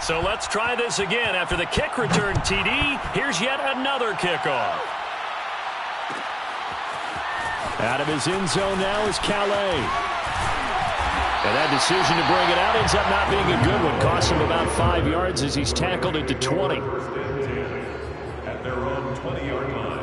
So let's try this again. After the kick return TD, here's yet another kickoff. Out of his end zone now is Calais. And that decision to bring it out ends up not being a good one. Costs him about 5 yards as he's tackled it to 20. At their own 20-yard line.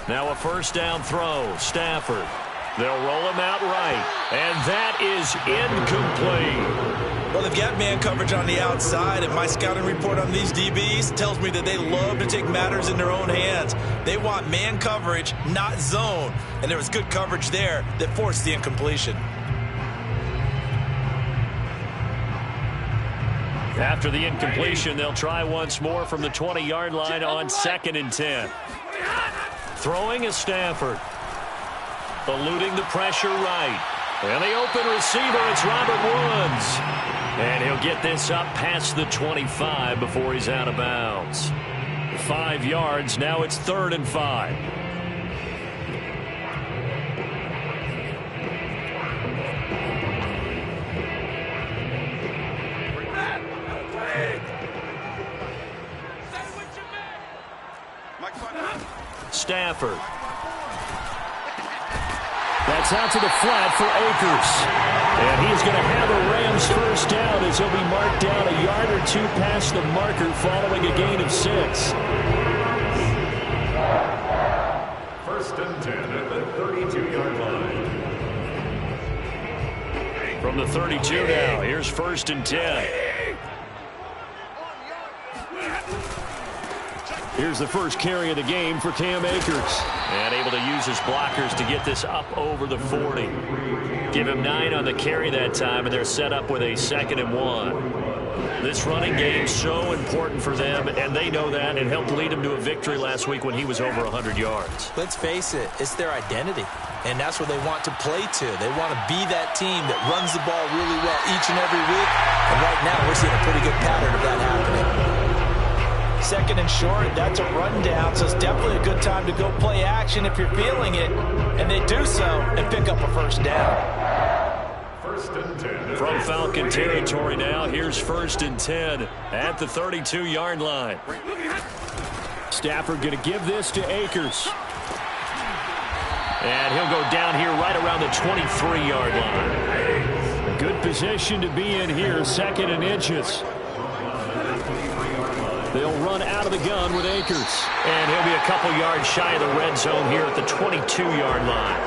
Now a first down throw. Stafford. They'll roll him out right. And that is incomplete. Well, they've got man coverage on the outside, and my scouting report on these DBs tells me that they love to take matters in their own hands. They want man coverage, not zone. And there was good coverage there that forced the incompletion. After the incompletion, they'll try once more from the 20-yard line on 2nd and 10. Throwing is Stafford. Eluding the pressure right. And the open receiver, it's Robert Woods. And he'll get this up past the 25 before he's out of bounds. 5 yards, now it's 3rd and 5. Stafford. That's out to the flat for Akers. And he's going to have a Rams first down as he'll be marked down a yard or two past the marker following a gain of 6. 1st and 10 at the 32-yard line. From the 32 now, here's 1st and 10. Here's the first carry of the game for Cam Akers. And able to use his blockers to get this up over the 40. Give him 9 on the carry that time, and they're set up with a 2nd and 1. This running game's so important for them, and they know that, and helped lead them to a victory last week when he was over 100 yards. Let's face it, it's their identity, and that's what they want to play to. They want to be that team that runs the ball really well each and every week, and right now we're seeing a pretty good pattern of that happening. 2nd and short, that's a rundown, so it's definitely a good time to go play action if you're feeling it, and they do so and pick up a first down. 1st and 10. From Falcon territory now, here's 1st and 10 at the 32-yard line. Stafford going to give this to Akers. And he'll go down here right around the 23-yard line. A good position to be in here, 2nd and inches. They'll run out of the gun with Akers. And he'll be a couple yards shy of the red zone here at the 22-yard line.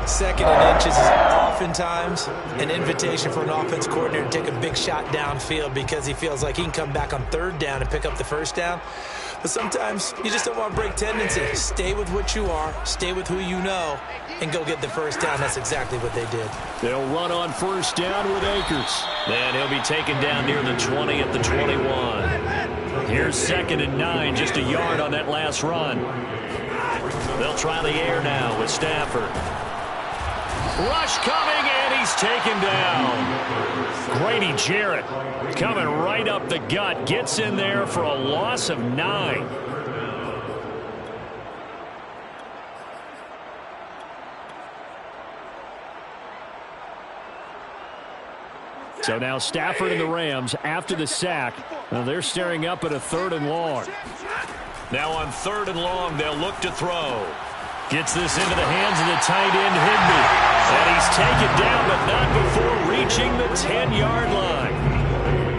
2nd and inches is oftentimes an invitation for an offense coordinator to take a big shot downfield because he feels like he can come back on 3rd down and pick up the first down. But sometimes you just don't want to break tendency. Stay with what you are, stay with who you know, and go get the first down. That's exactly what they did. They'll run on 1st down with Akers. And he'll be taken down near the 20 at the 21. Here's 2nd and 9, just a yard on that last run. They'll try the air now with Stafford. Rush coming, and he's taken down. Grady Jarrett coming right up the gut. Gets in there for a loss of 9. So now Stafford and the Rams, after the sack, they're staring up at a 3rd and long. Now on 3rd and long, they'll look to throw. Gets this into the hands of the tight end, Higbee. And he's taken down, but not before reaching the 10-yard line.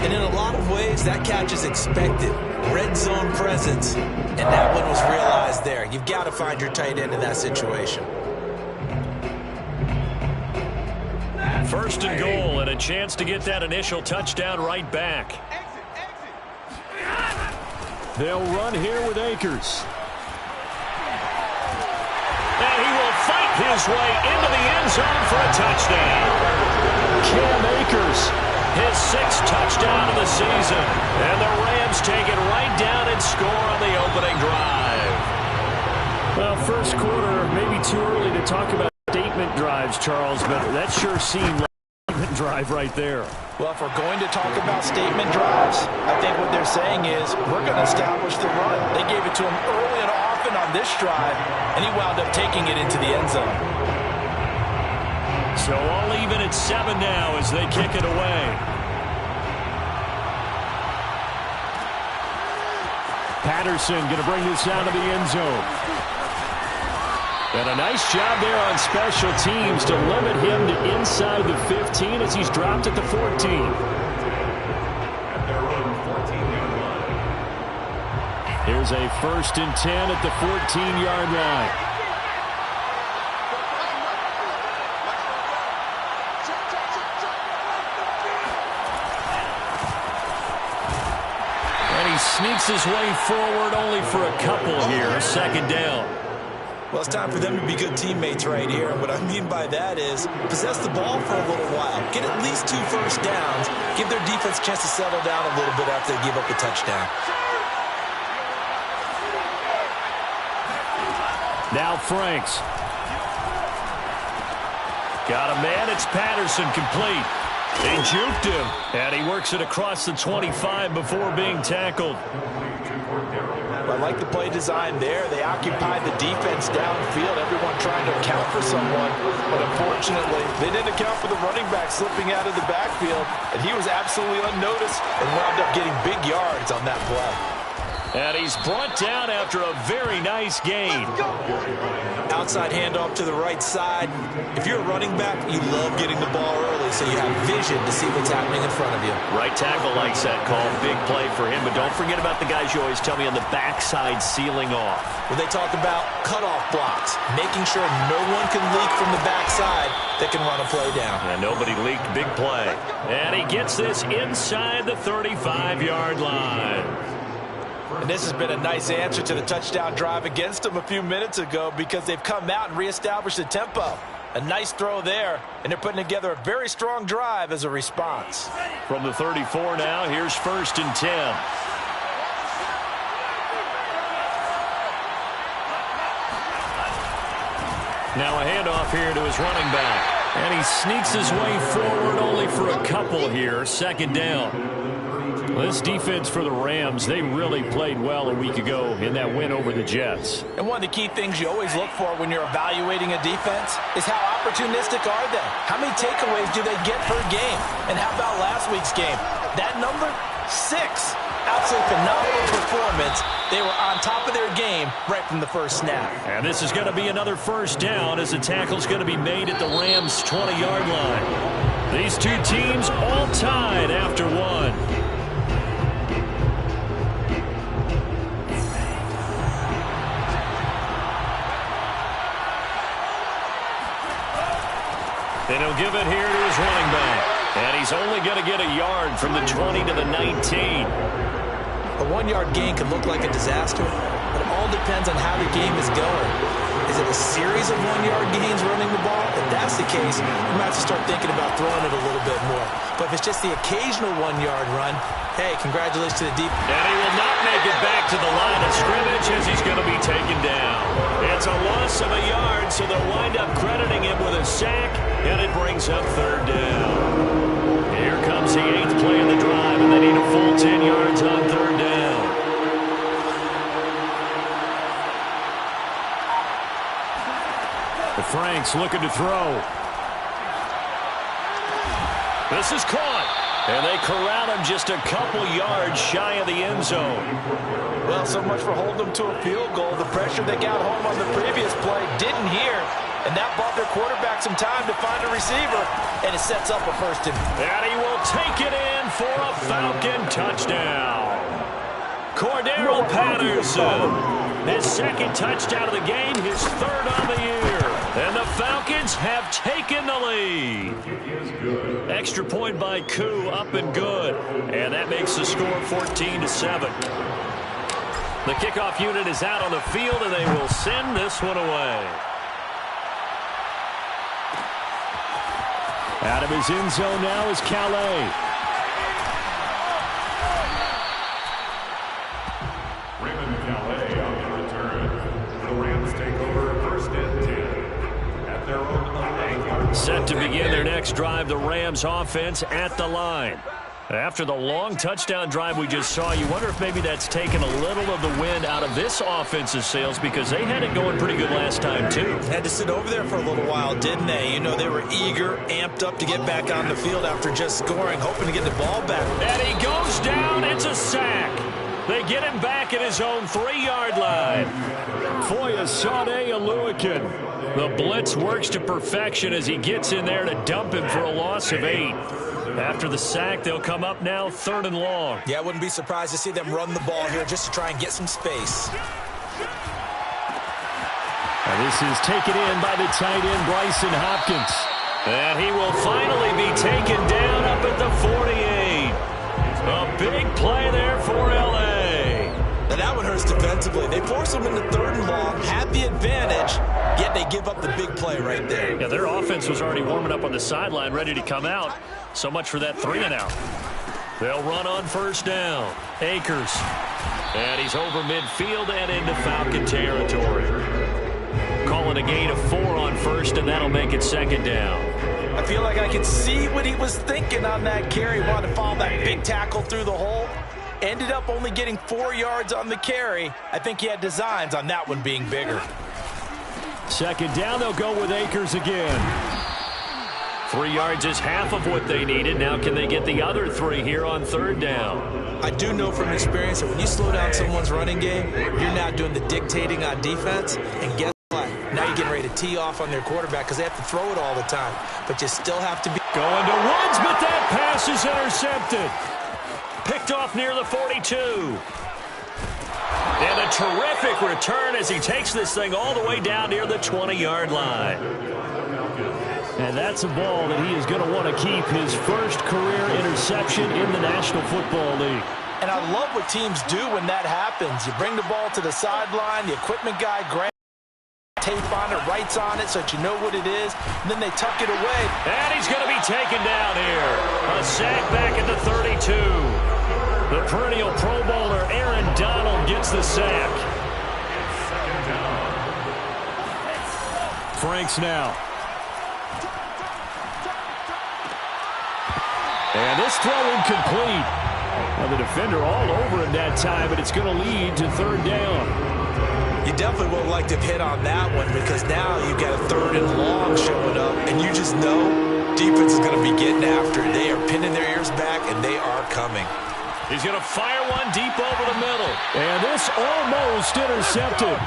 And in a lot of ways, that catch is expected. Red zone presence, and that one was realized there. You've got to find your tight end in that situation. 1st and goal, and a chance to get that initial touchdown right back. They'll run here with Akers. And he will fight his way into the end zone for a touchdown. Cam Akers, his 6th touchdown of the season. And the Rams take it right down and score on the opening drive. Well, first quarter, maybe too early to talk about statement drives drives, Charles, but that sure seemed like a statement drive right there. Well, if we're going to talk about statement drives, I think what they're saying is we're going to establish the run. They gave it to him early and often on this drive, and he wound up taking it into the end zone. So all even at 7 now as they kick it away. Patterson going to bring this out of the end zone. And a nice job there on special teams to limit him to inside the 15 as he's dropped at the 14. At their own 14-yard line. Here's a 1st and 10 at the 14-yard line. Sneaks his way forward only for a couple here. 2nd down. Well, it's time for them to be good teammates right here. And what I mean by that is possess the ball for a little while. Get at least 2 first downs. Give their defense a chance to settle down a little bit after they give up a touchdown. Now Franks. Got a man. It's Patterson complete. They juked him, and he works it across the 25 before being tackled. I like the play design there. They occupied the defense downfield, everyone trying to account for someone. But unfortunately, they didn't account for the running back slipping out of the backfield, and he was absolutely unnoticed and wound up getting big yards on that play. And he's brought down after a very nice gain. Outside handoff to the right side. If you're a running back, you love getting the ball early so you have vision to see what's happening in front of you. Right tackle likes that call. Big play for him. But don't forget about the guys you always tell me on the backside sealing off. When they talk about cutoff blocks, making sure no one can leak from the backside that can run a play down. And nobody leaked. Big play. And he gets this inside the 35-yard line. And this has been a nice answer to the touchdown drive against them a few minutes ago because they've come out and reestablished the tempo. A nice throw there, and they're putting together a very strong drive as a response. From the 34 now, here's 1st and 10. Now a handoff here to his running back. And he sneaks his way forward only for a couple here. 2nd down. Well, this defense for the Rams, they really played well a week ago in that win over the Jets. And one of the key things you always look for when you're evaluating a defense is how opportunistic are they? How many takeaways do they get per game? And how about last week's game? That number, 6. Absolutely phenomenal performance. They were on top of their game right from the first snap. And this is going to be another 1st down as the tackle's going to be made at the Rams' 20-yard line. These two teams all tied after 1. And he'll give it here to his running back. And he's only going to get a yard from the 20 to the 19. A 1-yard gain can look like a disaster, but it all depends on how the game is going. Is it a series of 1-yard gains running the ball? If that's the case, you might have to start thinking about throwing it a little bit more. But if it's just the occasional 1-yard run, hey, congratulations to the deep. And he will not make it back to the line of scrimmage as he's going to be taken down. It's a loss of a yard, so they'll wind up crediting him with a sack, and it brings up 3rd down. Here comes the 8th play of the drive, and they need a full 10 yards on 3rd down. The Franks looking to throw. This is caught. And they corral him just a couple yards shy of the end zone. Well, so much for holding them to a field goal. The pressure they got home on the previous play didn't hear. And that bought their quarterback some time to find a receiver. And it sets up a 1st and... And he will take it in for a Falcon touchdown. Cordarrelle Patterson. His 2nd touchdown of the game, his 3rd on the year. And the Falcons have taken the lead. Extra point by Koo, up and good. And that makes the score 14-7. The kickoff unit is out on the field, and they will send this one away. Out of his end zone now is Calais. Raymond Calais on the return. The Rams take over 1st and 10 at their own 8-yard Set to begin their next drive, the Rams offense at the line. After the long touchdown drive we just saw, you wonder if maybe that's taken a little of the wind out of this offense's sails because they had it going pretty good last time too. Had to sit over there for a little while, didn't they? You know, they were eager, amped up to get back on the field after just scoring, hoping to get the ball back. And he goes down. It's a sack. They get him back at his own 3-yard line. Foyesade Oluokun. The blitz works to perfection as he gets in there to dump him for a loss of 8. After the sack, they'll come up now 3rd and long. Yeah, I wouldn't be surprised to see them run the ball here just to try and get some space. And this is taken in by the tight end, Brycen Hopkins. And he will finally be taken down up at the 48. A big play there for L.A. Now that one hurts defensively. They force him into 3rd and long, had the advantage, yet they give up the big play right there. Yeah, their offense was already warming up on the sideline, ready to come out. So much for that 3-and-out. They'll run on 1st down. Akers. And he's over midfield and into Falcon territory. Calling a gain of 4 on 1st, and that'll make it 2nd down. I feel like I can see what he was thinking on that carry. Wanted to follow that big tackle through the hole. Ended up only getting 4 yards on the carry. I think he had designs on that one being bigger. 2nd down, they'll go with Akers again. 3 yards is half of what they needed. Now can they get the other 3 here on 3rd down? I do know from experience that when you slow down someone's running game, you're now doing the dictating on defense. And guess what? Now you're getting ready to tee off on their quarterback because they have to throw it all the time. But you still have to be going to Woods, but that pass is intercepted. Picked off near the 42. And a terrific return as he takes this thing all the way down near the 20-yard line. And that's a ball that he is going to want to keep, his first career interception in the National Football League. And I love what teams do when that happens. You bring the ball to the sideline, the equipment guy grabs tape on it, writes on it so that you know what it is, and then they tuck it away. And he's going to be taken down here. A sack back at the 32. The perennial Pro Bowler Aaron Donald gets the sack. Franks now. And this throw incomplete. Well, the defender all over him that time, but it's going to lead to 3rd down. You definitely would like to hit on that one because now you've got a 3rd and long showing up, and you just know defense is going to be getting after it. They are pinning their ears back, and they are coming. He's going to fire one deep over the middle. And this almost intercepted.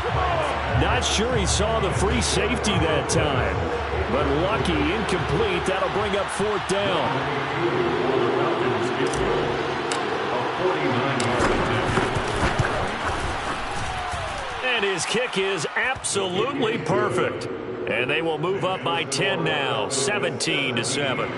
Not sure he saw the free safety that time. But lucky, incomplete. That'll bring up 4th down. And his kick is absolutely perfect. And they will move up by 10 now, 17-7.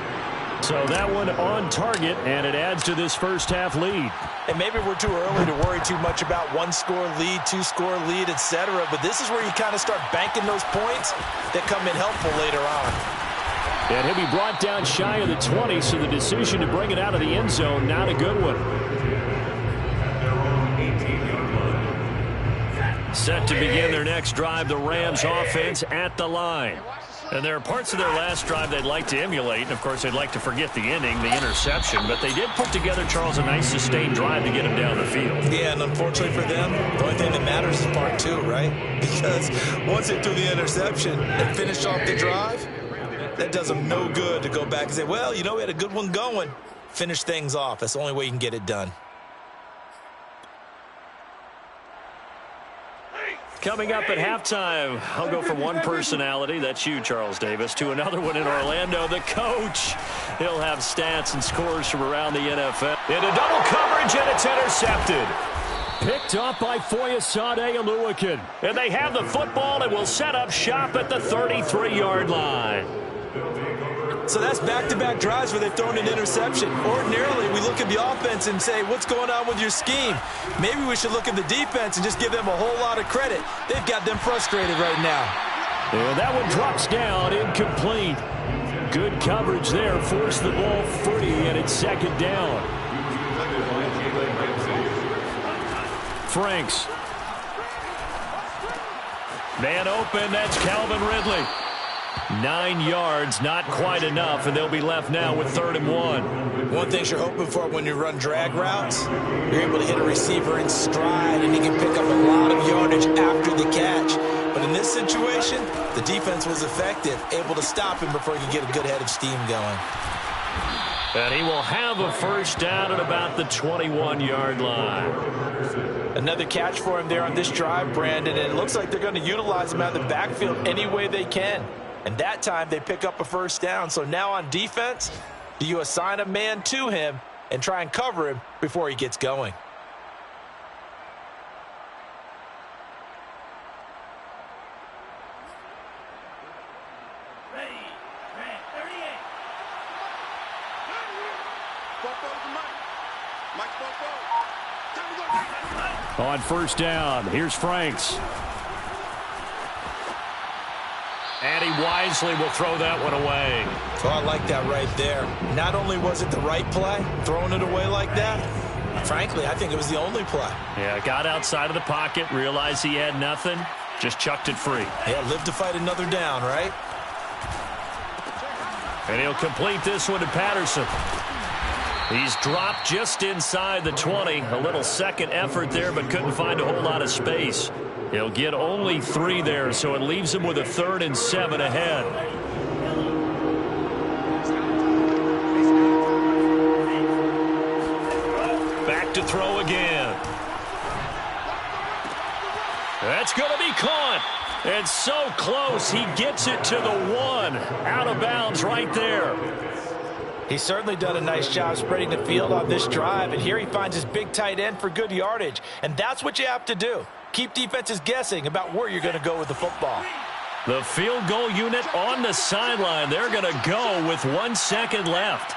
So that one on target, and it adds to this first half lead. And maybe we're too early to worry too much about 1-score lead, 2-score lead, etc. But this is where you kind of start banking those points that come in helpful later on. And he'll be brought down shy of the 20, so the decision to bring it out of the end zone, not a good one. Set to begin their next drive, the Rams offense at the line. And there are parts of their last drive they'd like to emulate. And, of course, they'd like to forget the ending, the interception. But they did put together, Charles, a nice sustained drive to get him down the field. Yeah, and unfortunately for them, the only thing that matters is part 2, right? Because once they threw the interception and finished off the drive, that does them no good to go back and say, well, you know, we had a good one going. Finish things off. That's the only way you can get it done. Coming up at halftime, I'll go from one personality, that's you, Charles Davis, to another one in Orlando, the coach. He'll have stats and scores from around the NFL. Into double coverage, and it's intercepted. Picked up by Foyesade Oluokun. And they have the football and will set up shop at the 33-yard line. So that's back-to-back drives where they've thrown an interception. Ordinarily, we look at the offense and say, what's going on with your scheme? Maybe we should look at the defense and just give them a whole lot of credit. They've got them frustrated right now. And that one drops down, incomplete. Good coverage there, forced the ball free, and it's 2nd down. Franks. Man open, that's Calvin Ridley. 9 yards, not quite enough, and they'll be left now with 3rd and 1. One thing you're hoping for when you run drag routes, you're able to hit a receiver in stride, and he can pick up a lot of yardage after the catch. But in this situation, the defense was effective, able to stop him before he could get a good head of steam going. And he will have a first down at about the 21-yard line. Another catch for him there on this drive, Brandon, and it looks like they're going to utilize him out of the backfield any way they can. And that time they pick up a first down. So now on defense, do you assign a man to him and try and cover him before he gets going? On first down, here's Franks. And he wisely will throw that one away. So I like that right there. Not only was it the right play, throwing it away like that, frankly, I think it was the only play. Yeah, got outside of the pocket, realized he had nothing, just chucked it free. Yeah, live to fight another down, right? And he'll complete this one to Patterson. He's dropped just inside the 20. A little second effort there, but couldn't find a whole lot of space. He'll get only 3 there, so it leaves him with a 3rd and 7 ahead. Back to throw again. That's going to be caught. And so close, he gets it to the 1. Out of bounds right there. He's certainly done a nice job spreading the field on this drive, and here he finds his big tight end for good yardage. And that's what you have to do. Keep defenses guessing about where you're going to go with the football. The field goal unit on the sideline. They're going to go with 1 second left.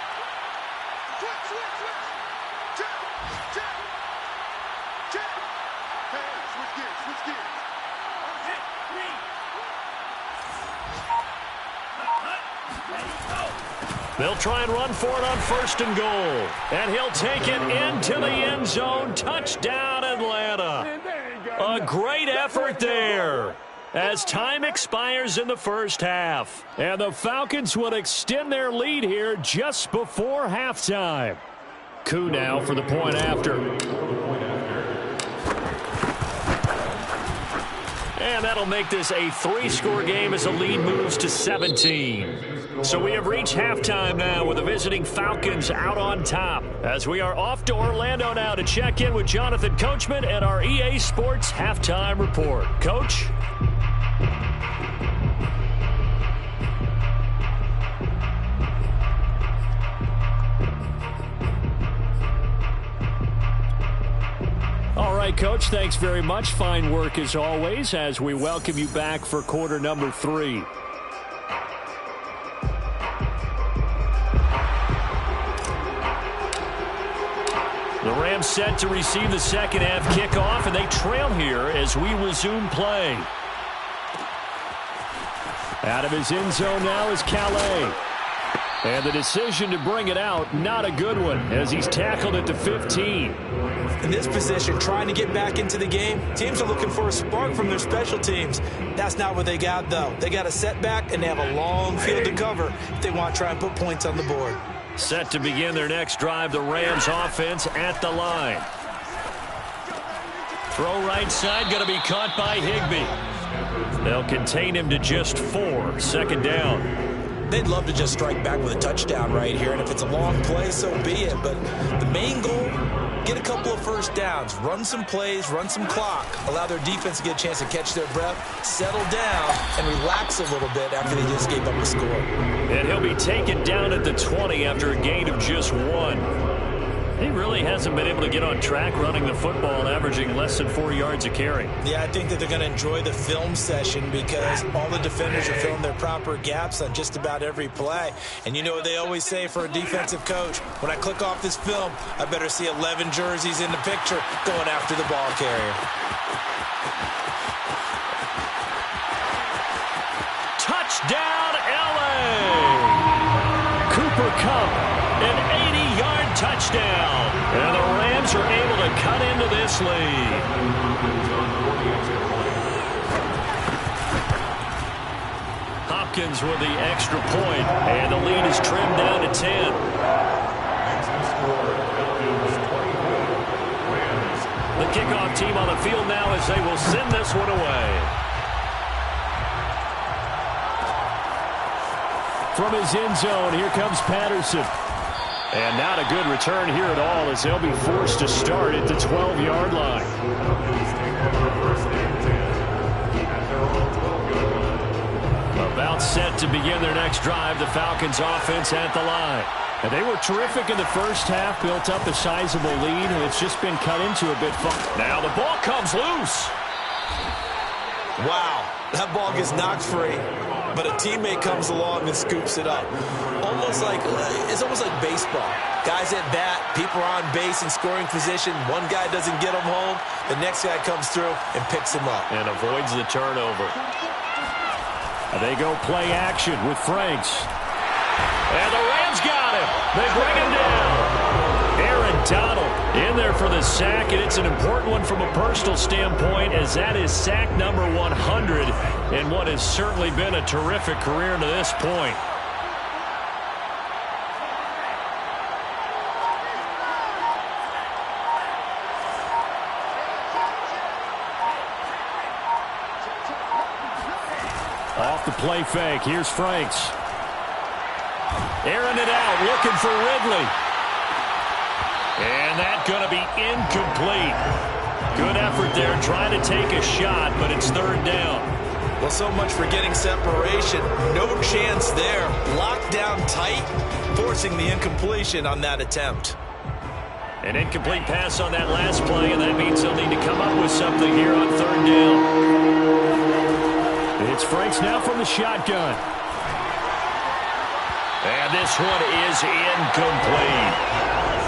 They'll try and run for it on 1st and goal. And he'll take it into the end zone. Touchdown, Atlanta. A great effort there as time expires in the first half. And the Falcons will extend their lead here just before halftime. Koo now for the point after. And that'll make this a 3-score game as the lead moves to 17. So we have reached halftime now with the visiting Falcons out on top. As we are off to Orlando now to check in with Jonathan Coachman and our EA Sports Halftime Report. Coach? All right, Coach, thanks very much. Fine work as always as we welcome you back for quarter number 3. The Rams set to receive the second half kickoff, and they trail here as we resume play. Out of his end zone now is Calais. And the decision to bring it out, not a good one, as he's tackled at the 15. In this position, trying to get back into the game, teams are looking for a spark from their special teams. That's not what they got, though. They got a setback, and they have a long field to cover if they want to try and put points on the board. Set to begin their next drive, the Rams offense at the line. Throw right side, going to be caught by Higbee. They'll contain him to just 4, second down. They'd love to just strike back with a touchdown right here, and if it's a long play, so be it. But the main goal, get a couple of first downs, run some plays, run some clock, allow their defense to get a chance to catch their breath, settle down, and relax a little bit after they just gave up a score. And he'll be taken down at the 20 after a gain of just 1. He really hasn't been able to get on track running the football, averaging less than 4 yards a carry. Yeah, I think that they're going to enjoy the film session because all the defenders are filling their proper gaps on just about every play. And you know what they always say for a defensive coach? When I click off this film, I better see 11 jerseys in the picture going after the ball carrier. Touchdown, L.A. Cooper Kupp, an 80-yard touchdown. And the Rams are able to cut into this lead. Falcons with the extra point, and the lead is trimmed down to 10. The kickoff team on the field now as they will send this one away. From his end zone, here comes Patterson. And not a good return here at all as they'll be forced to start at the 12-yard line. About set to begin their next drive, the Falcons offense at the line. And they were terrific in the first half, built up a sizable lead, and it's just been cut into a bit fun. Now the ball comes loose. Wow, that ball gets knocked free, but a teammate comes along and scoops it up. It's almost like baseball. Guys at bat, people are on base in scoring position. One guy doesn't get him home. The next guy comes through and picks him up. And avoids the turnover. They go play action with Franks. And the Rams got him. They bring him down. Aaron Donald in there for the sack, and it's an important one from a personal standpoint as that is sack number 100 in what has certainly been a terrific career to this point. Off the play fake, here's Franks. Airing it out, looking for Ridley. And that's going to be incomplete. Good effort there, trying to take a shot, but it's third down. Well, so much for getting separation. No chance there. Locked down tight, forcing the incompletion on that attempt. An incomplete pass on that last play, and that means they'll need to come up with something here on third down. It's Franks now from the shotgun. And this one is incomplete.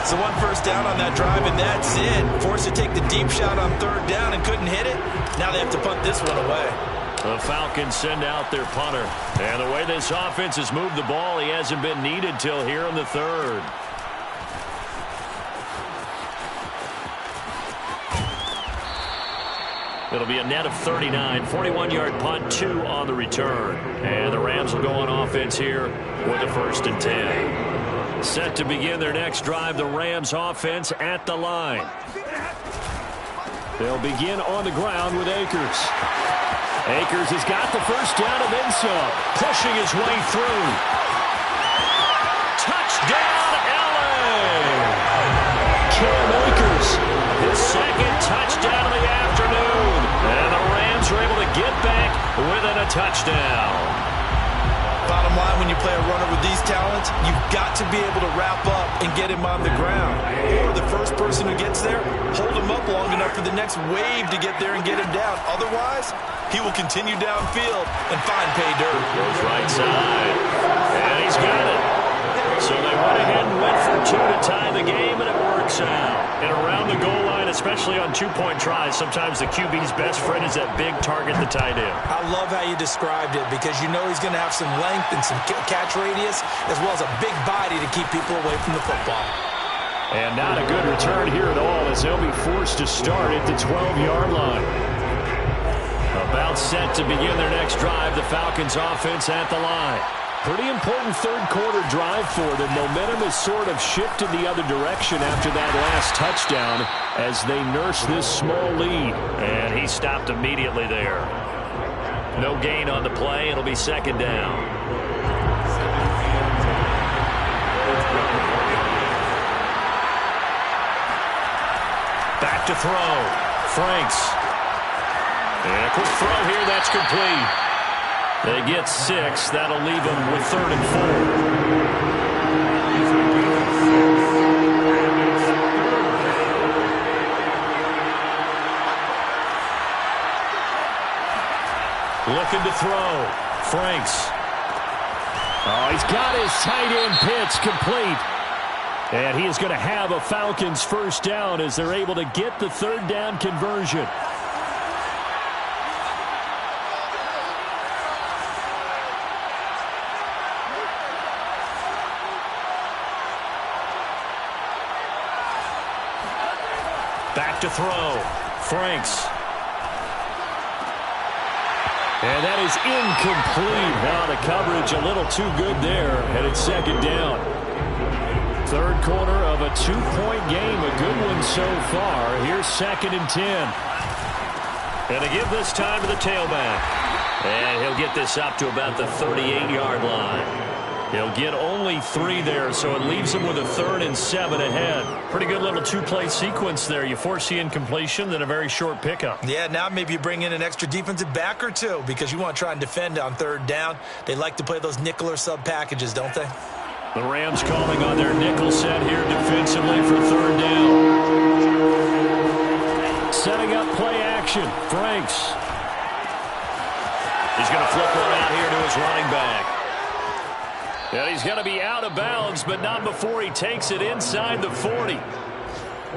So one first down on that drive, and that's it. Forced to take the deep shot on third down and couldn't hit it. Now they have to punt this one away. The Falcons send out their punter. And the way this offense has moved the ball, he hasn't been needed till here in the third. It'll be a net of 39, 41-yard punt, 2 on the return. And the Rams will go on offense here with a 1st and 10. Set to begin their next drive, the Rams offense at the line. They'll begin on the ground with Akers. Akers has got the first down and then some. Pushing his way through. Touchdown, LA! Cam Akers, his second touchdown of the afternoon. And the Rams are able to get back within a touchdown. Bottom line, when you play a runner with these talents, you've got to be able to wrap up and get him on the ground. Or the first person who gets there, hold him up long enough for the next wave to get there and get him down. Otherwise, he will continue downfield and find pay dirt. Goes right side. And he's got it. So they went ahead and went for 2 to tie the game, and it works out. And around the goal line, especially on two-point tries, sometimes the QB's best friend is that big target, the tight end. I love how you described it because you know he's going to have some length and some catch radius as well as a big body to keep people away from the football. And not a good return here at all as they'll be forced to start at the 12-yard line. About set to begin their next drive, the Falcons offense at the line. Pretty important third-quarter drive for them. Momentum has sort of shifted the other direction after that last touchdown as they nurse this small lead. And he stopped immediately there. No gain on the play. It'll be second down. Back to throw. Franks. And a quick throw here. That's complete. They get 6. That'll leave them with 3rd and 4. Looking to throw. Franks. Oh, he's got his tight end pitch complete. And he is going to have a Falcons first down as they're able to get the 3rd down conversion. Back to throw. Franks. And that is incomplete. Now the coverage a little too good there, and it's second down. Third quarter of a 2-point game, a good one so far. Here's 2nd and 10. And to give this time to the tailback. And he'll get this up to about the 38-yard line. He'll get only 3 there, so it leaves him with a 3rd and 7 ahead. Pretty good little 2-play sequence there. You force the incompletion, then a very short pickup. Yeah, now maybe you bring in an extra defensive back or two because you want to try and defend on 3rd down. They like to play those nickel or sub packages, don't they? The Rams calling on their nickel set here defensively for 3rd down. Setting up play action. Franks. He's going to flip one out here to his running back. And he's going to be out of bounds, but not before he takes it inside the 40.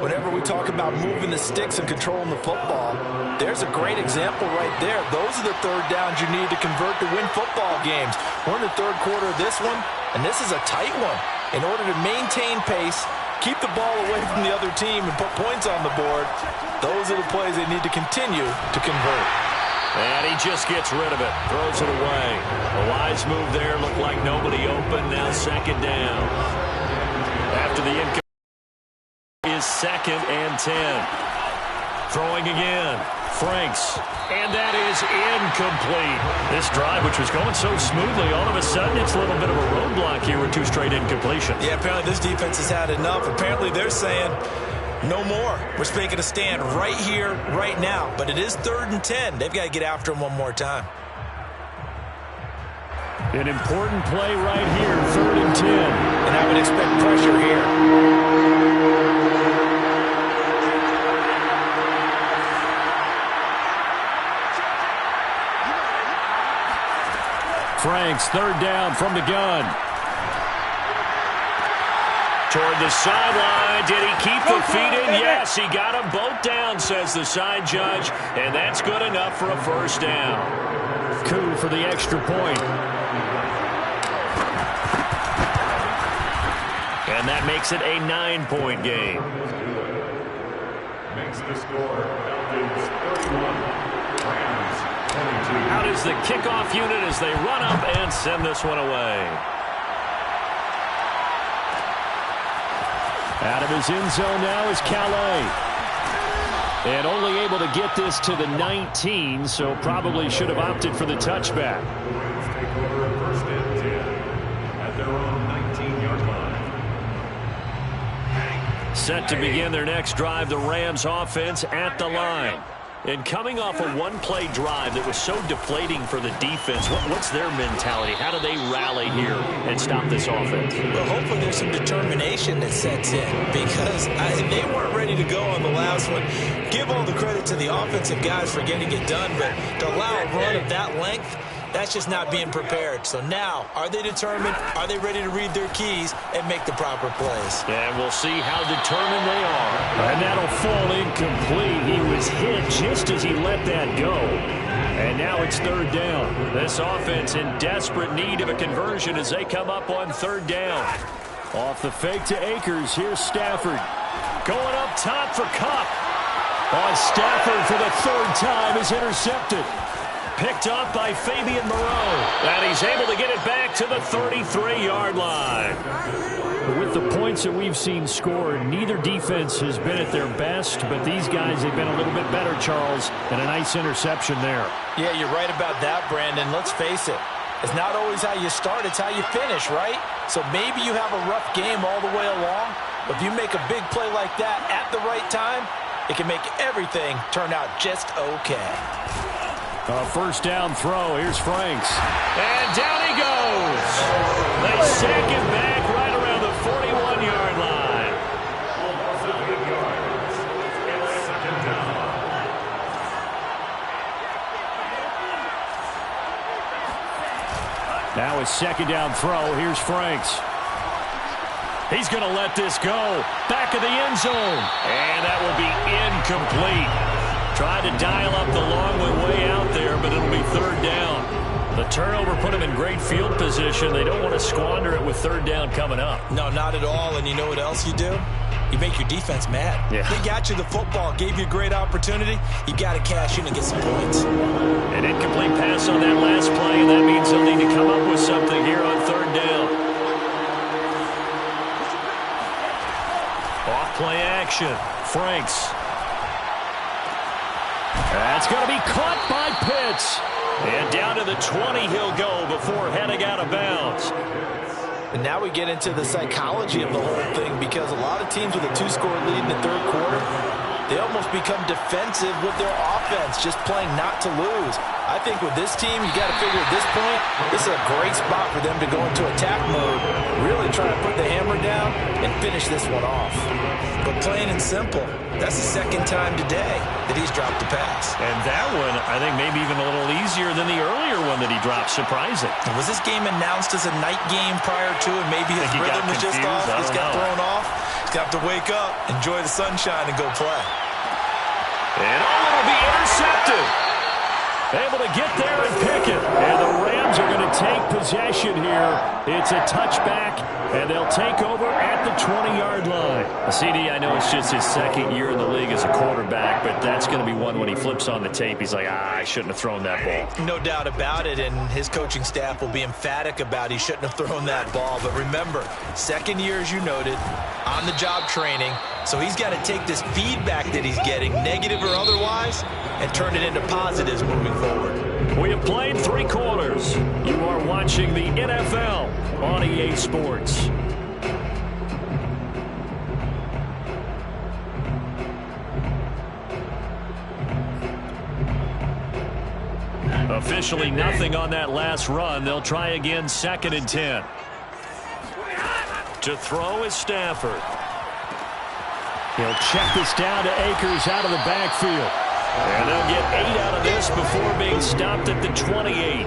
Whenever we talk about moving the sticks and controlling the football, there's a great example right there. Those are the 3rd downs you need to convert to win football games. We're in the 3rd quarter of this one, and this is a tight one. In order to maintain pace, keep the ball away from the other team, and put points on the board, those are the plays they need to continue to convert. And he just gets rid of it, throws it away. A wise move there, looked like nobody open, now 2nd down. After the incomplete is 2nd and 10. Throwing again, Franks, and that is incomplete. This drive, which was going so smoothly, all of a sudden it's a little bit of a roadblock here with 2 straight incompletions. Yeah, apparently this defense has had enough. Apparently they're saying, no more. We're making a stand right here, right now. But it is 3rd and 10. They've got to get after him one more time. An important play right here, 3rd and 10. And I would expect pressure here. Franks, 3rd down from the gun. Toward the sideline. Did he keep the feet in? Yes, he got them both down, says the side judge. And that's good enough for a 1st down. Coup for the extra point. And that makes it a 9-point game. Makes the score. Falcons 31. Rams 22. Out is the kickoff unit as they run up and send this one away. Out of his end zone now is Calais. And only able to get this to the 19, so probably should have opted for the touchback. Rams take over 1st and 10 at their own 19-yard line. Set to begin their next drive, the Rams offense at the line. And coming off a one-play drive that was so deflating for the defense, what's their mentality? How do they rally here and stop this offense? Well, hopefully there's some determination that sets in because they weren't ready to go on the last one. Give all the credit to the offensive guys for getting it done, but to allow a run of that length, that's just not being prepared. So now, are they determined? Are they ready to read their keys and make the proper plays? And we'll see how determined they are. And that'll fall incomplete. He was hit just as he let that go. And now it's 3rd down. This offense in desperate need of a conversion as they come up on 3rd down. Off the fake to Akers. Here's Stafford. Going up top for Kupp. On Stafford for the 3rd time is intercepted. Picked up by Fabian Moreau. And he's able to get it back to the 33-yard line. With the points that we've seen scored, neither defense has been at their best, but these guys have been a little bit better, Charles, and a nice interception there. Yeah, you're right about that, Brandon. Let's face it. It's not always how you start, it's how you finish, right? So maybe you have a rough game all the way along, but if you make a big play like that at the right time, it can make everything turn out just okay. A 1st down throw. Here's Franks. And down he goes. They sack him back right around the 41-yard line. Almost 7 yards. It's 2nd down. Now a 2nd down throw. Here's Franks. He's going to let this go. Back of the end zone. And that will be incomplete. Tried to dial up the long one way out there, but it'll be 3rd down. The turnover put them in great field position. They don't want to squander it with 3rd down coming up. No, not at all. And you know what else you do? You make your defense mad. Yeah. They got you the football, gave you a great opportunity. You got to cash in and get some points. An incomplete pass on that last play, and that means they'll need to come up with something here on third down. Off-play action. Franks. That's going to be caught by Pitts. And down to the 20 he'll go before heading out of bounds. And now we get into the psychology of the whole thing, because a lot of teams with a 2-score lead in the third quarter, they almost become defensive with their offense, just playing not to lose. I think with this team, you got to figure at this point, this is a great spot for them to go into attack mode, really try to put the hammer down and finish this one off. But plain and simple, that's the second time today that he's dropped the pass. And that one, I think, maybe even a little easier than the earlier one that he dropped. Surprising. Was this game announced as a night game prior to, and maybe his rhythm was just off? Just got thrown off. He's got to wake up, enjoy the sunshine, and go play. And it'll be intercepted. Able to get there and pick it. And the Rams are going to take possession here. It's a touchback, and they'll take over at the 20-yard line. CD, I know it's just his second year in the league as a quarterback, but that's going to be one when he flips on the tape. He's like, I shouldn't have thrown that ball. No doubt about it, and his coaching staff will be emphatic about he shouldn't have thrown that ball. But remember, second year, as you noted, on-the-job training. So he's got to take this feedback that he's getting, negative or otherwise, and turn it into positives moving forward. We have played 3 quarters. You are watching the NFL on EA Sports. Officially nothing on that last run. They'll try again, 2nd and 10. To throw is Stafford. He'll check this down to Akers out of the backfield. And they'll get 8 out of this before being stopped at the 28.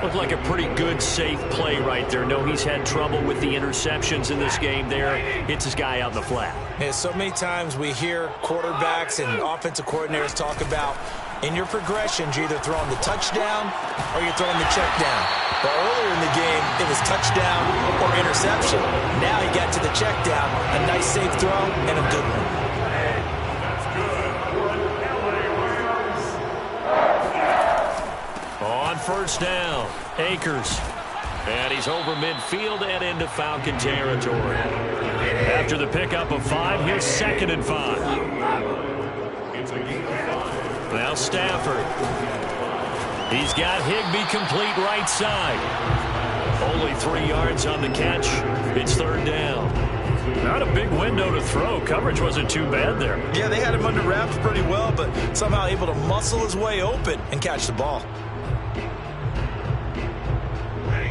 Looked like a pretty good, safe play right there. No, he's had trouble with the interceptions in this game there. Hits his guy out in the flat. Yeah, so many times we hear quarterbacks and offensive coordinators talk about in your progressions, you're either throwing the touchdown or you're throwing the check down. But earlier in the game, it was touchdown or interception. Now he got to the check down, a nice safe throw, and a good one. On first down, Akers. And he's over midfield and into Falcon territory. After the pickup of 5, here's 2nd and 5. Now Stafford. He's got Higbee complete right side. Only 3 yards on the catch. It's 3rd down. Not a big window to throw. Coverage wasn't too bad there. Yeah, they had him under wraps pretty well, but somehow able to muscle his way open and catch the ball.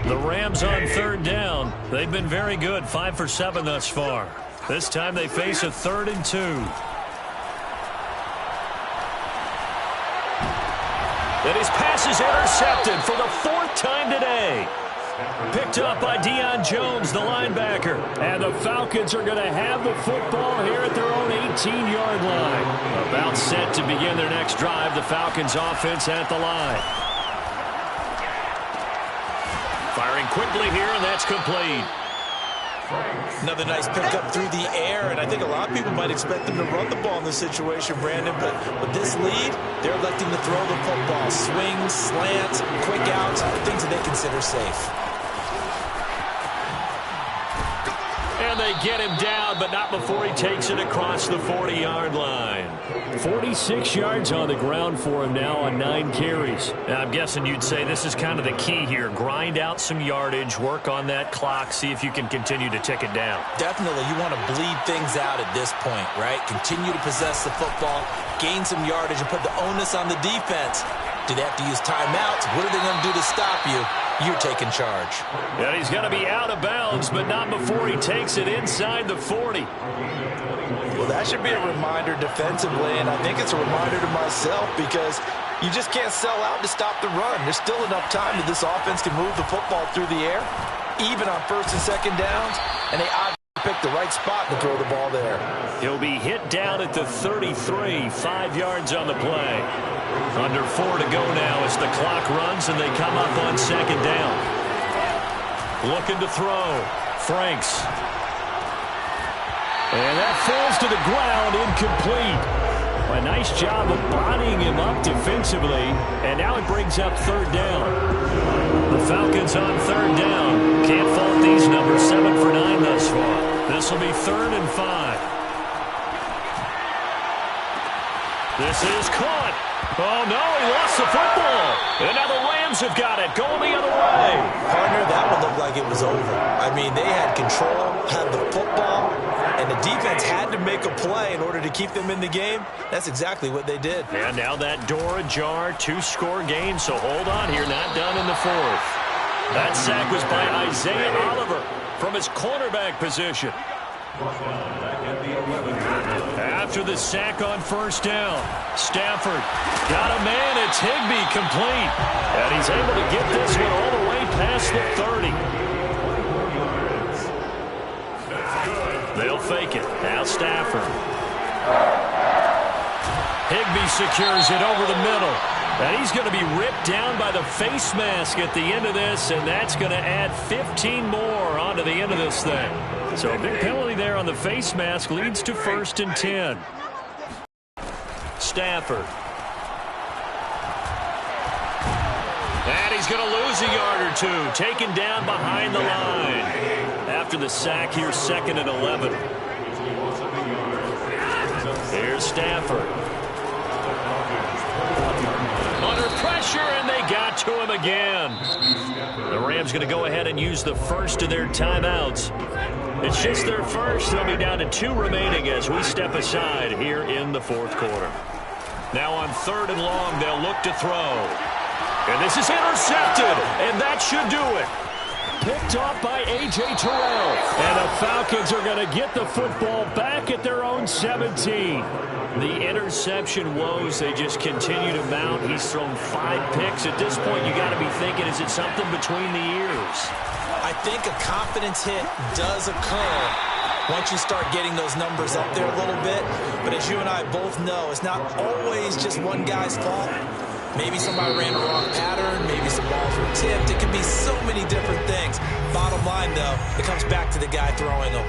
The Rams on 3rd down. They've been very good, 5 for 7 thus far. This time they face a 3rd and 2. And his pass is intercepted for the 4th time today. Picked up by Deion Jones, the linebacker. And the Falcons are going to have the football here at their own 18-yard line. About set to begin their next drive. The Falcons offense at the line. Firing quickly here, and that's complete. Another nice pickup through the air, and I think a lot of people might expect them to run the ball in this situation, Brandon, but with this lead, they're electing to throw the football. Swings, slants, quick outs, things that they consider safe. And they get him down, but not before he takes it across the 40-yard line. 46 yards on the ground for him now on 9 carries. Now, I'm guessing you'd say this is kind of the key here. Grind out some yardage, work on that clock, see if you can continue to tick it down. Definitely, you want to bleed things out at this point, right? Continue to possess the football, gain some yardage, and put the onus on the defense. Do they have to use timeouts? What are they going to do to stop you? You're taking charge. And he's going to be out of bounds, but not before he takes it inside the 40. Well, that should be a reminder defensively, and I think it's a reminder to myself because you just can't sell out to stop the run. There's still enough time that this offense can move the football through the air, even on 1st and 2nd downs, and they obviously picked the right spot to throw the ball there. He'll be hit down at the 33, 5 yards on the play. Under 4 to go now as the clock runs and they come up on 2nd down. Looking to throw. Franks. And that falls to the ground, incomplete. A nice job of bodying him up defensively, and now it brings up third down. The Falcons on third down. Can't fault these numbers, 7 for 9 thus far. This will be 3rd and 5. This is caught. Oh, no, he lost the football. And now the Rams have got it, going the other way. Partner, that one looked like it was over. I mean, they had control, had the football, and the defense had to make a play in order to keep them in the game. That's exactly what they did. And now that door ajar, 2-score game, so hold on here, not done in the 4th. That sack was by Isaiah Oliver from his cornerback position. After the sack on first down, Stafford got a man. It's Higbee complete. And he's able to get this one all the way past the 30. They'll fake it. Now Stafford. Higbee secures it over the middle. And he's going to be ripped down by the face mask at the end of this, and that's going to add 15 more onto the end of this thing. So a big penalty there on the face mask leads to 1st and 10. Stafford. And he's going to lose a yard or two, taken down behind the line. After the sack, here's 2nd and 11. Here's Stafford. Under pressure, and they got to him again. The Rams going to go ahead and use the first of their timeouts. It's just their first. They'll be down to 2 remaining as we step aside here in the 4th quarter. Now on 3rd and long, they'll look to throw. And this is intercepted, and that should do it. Picked off by A.J. Terrell. And the Falcons are going to get the football back at their own 17. The interception woes, they just continue to mount. He's thrown 5 picks. At this point, you got to be thinking, is it something between the ears? I think a confidence hit does occur once you start getting those numbers up there a little bit. But as you and I both know, it's not always just one guy's fault. Maybe somebody ran a wrong pattern. Maybe some balls were tipped. It could be so many different things. Bottom line, though, it comes back to the guy throwing them.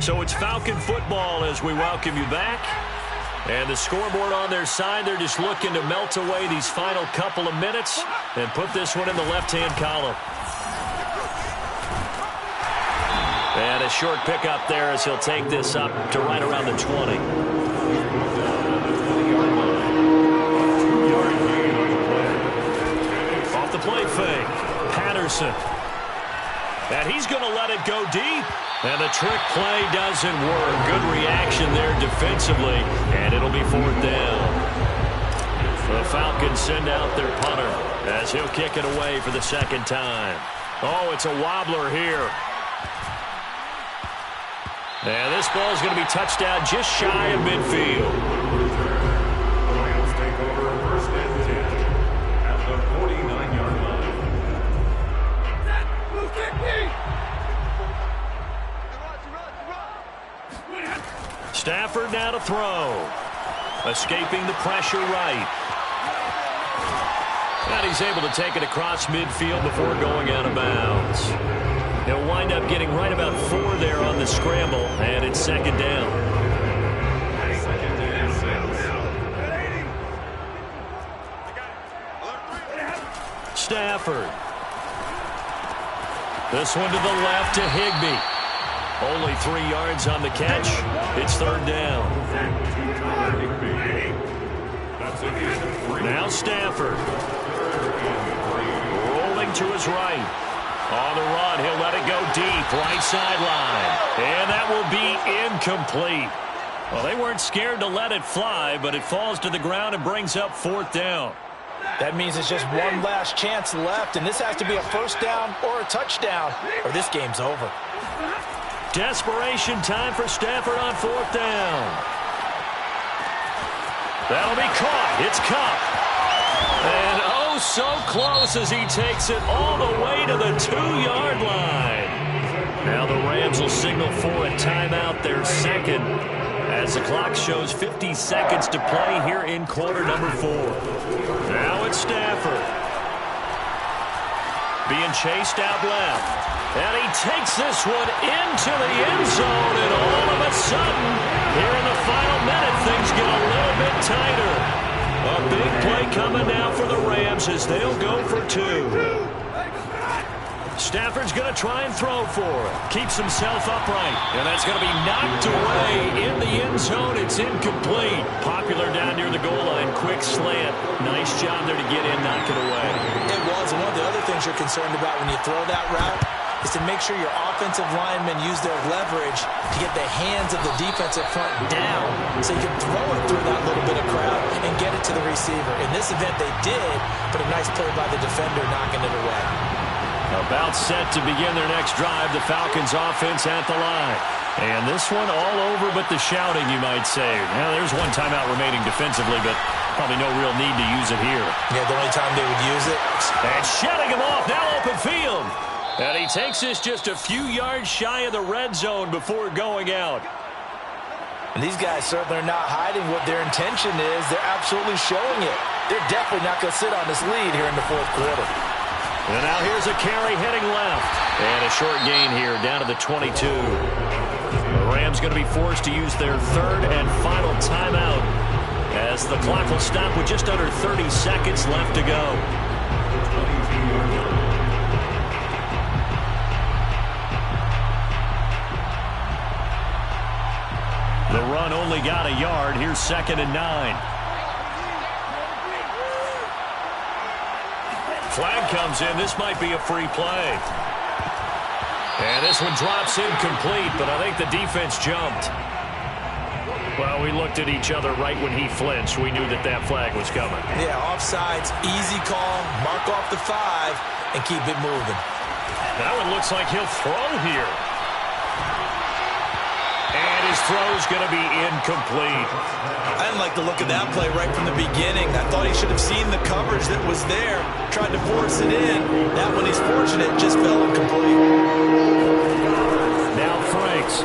So it's Falcon football as we welcome you back. And the scoreboard on their side, they're just looking to melt away these final couple of minutes and put this one in the left-hand column. And a short pickup there as he'll take this up to right around the 20. Off the play fake, Patterson. And he's going to let it go deep. And the trick play doesn't work. Good reaction there defensively. And it'll be 4th down. The Falcons send out their punter as he'll kick it away for the 2nd time. Oh, it's a wobbler here. And this ball is going to be touched down just shy of midfield. Rams take over 1st and 10 at the 49-yard line. Stafford now to throw. Escaping the pressure right. And he's able to take it across midfield before going out of bounds. He'll wind up getting right about 4 there on the scramble, and it's 2nd down. Stafford. This one to the left to Higbee. Only 3 yards on the catch. It's 3rd down. Now Stafford. Rolling to his right. On the run, he'll let it go deep. Right sideline. And that will be incomplete. Well, they weren't scared to let it fly, but it falls to the ground and brings up 4th down. That means it's just one last chance left, and this has to be a 1st down or a touchdown, or this game's over. Desperation time for Stafford on 4th down. That'll be caught. It's Kupp. And oh, so close as he takes it all the way to the 2-yard line. Now the Rams will signal for a timeout, their 2nd. As the clock shows 50 seconds to play here in quarter number 4. Now it's Stafford. Being chased out left. And he takes this one into the end zone. And all of a sudden, here in the final minute, things get a little bit tighter. A big play coming now for the Rams as they'll go for 2. Stafford's going to try and throw for it. Keeps himself upright. And that's going to be knocked away in the end zone. It's incomplete. Popular down near the goal line. Quick slant. Nice job there to get in, knock it away. It was. And one of the other things you're concerned about when you throw that route is to make sure your offensive linemen use their leverage to get the hands of the defensive front down so you can throw it through that little bit of crowd and get it to the receiver. In this event, they did, but a nice play by the defender knocking it away. About set to begin their next drive, the Falcons offense at the line. And this one all over but the shouting, you might say. Now, there's one timeout remaining defensively, but probably no real need to use it here. Yeah, the only time they would use it. And shutting him off, now open field. And he takes this just a few yards shy of the red zone before going out. And these guys certainly are not hiding what their intention is. They're absolutely showing it. They're definitely not going to sit on this lead here in the fourth quarter. And now here's a carry heading left. And a short gain here down to the 22. The Rams going to be forced to use their third and final timeout as the clock will stop with just under 30 seconds left to go. The run only got a yard. Here's 2nd and 9. Flag comes in. This might be a free play. And this one drops incomplete, but I think the defense jumped. Well, we looked at each other right when he flinched. We knew that that flag was coming. Yeah, offsides, easy call, mark off the 5, and keep it moving. That one looks like he'll throw here. And his throw's going to be incomplete. I didn't like the look of that play right from the beginning. I thought he should have seen the coverage that was there, tried to force it in. That one, he's fortunate, just fell incomplete. Now Franks.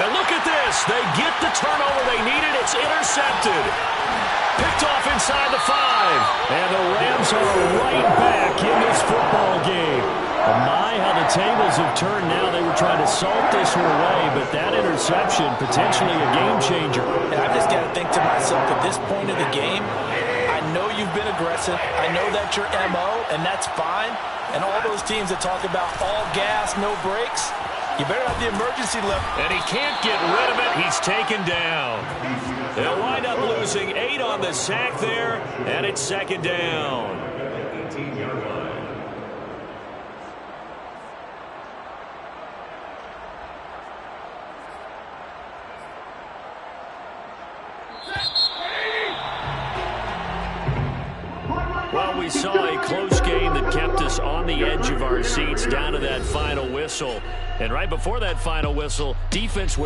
And look at this. They get the turnover they needed. It's intercepted. Picked off inside the 5. And the Rams are right back in this football game. My, how the tables have turned now. They were trying to salt this one away, but that interception, potentially a game changer. And I've just got to think to myself, at this point of the game, I know you've been aggressive. I know that's your MO, and that's fine. And all those teams that talk about all gas, no brakes, you better have the emergency lift. And he can't get rid of it. He's taken down. They'll wind up losing 8 on the sack there, and it's 2nd down. 18-yard line. Well, we saw a close game that kept us on the edge of our seats down to that final whistle. And right before that final whistle, defense was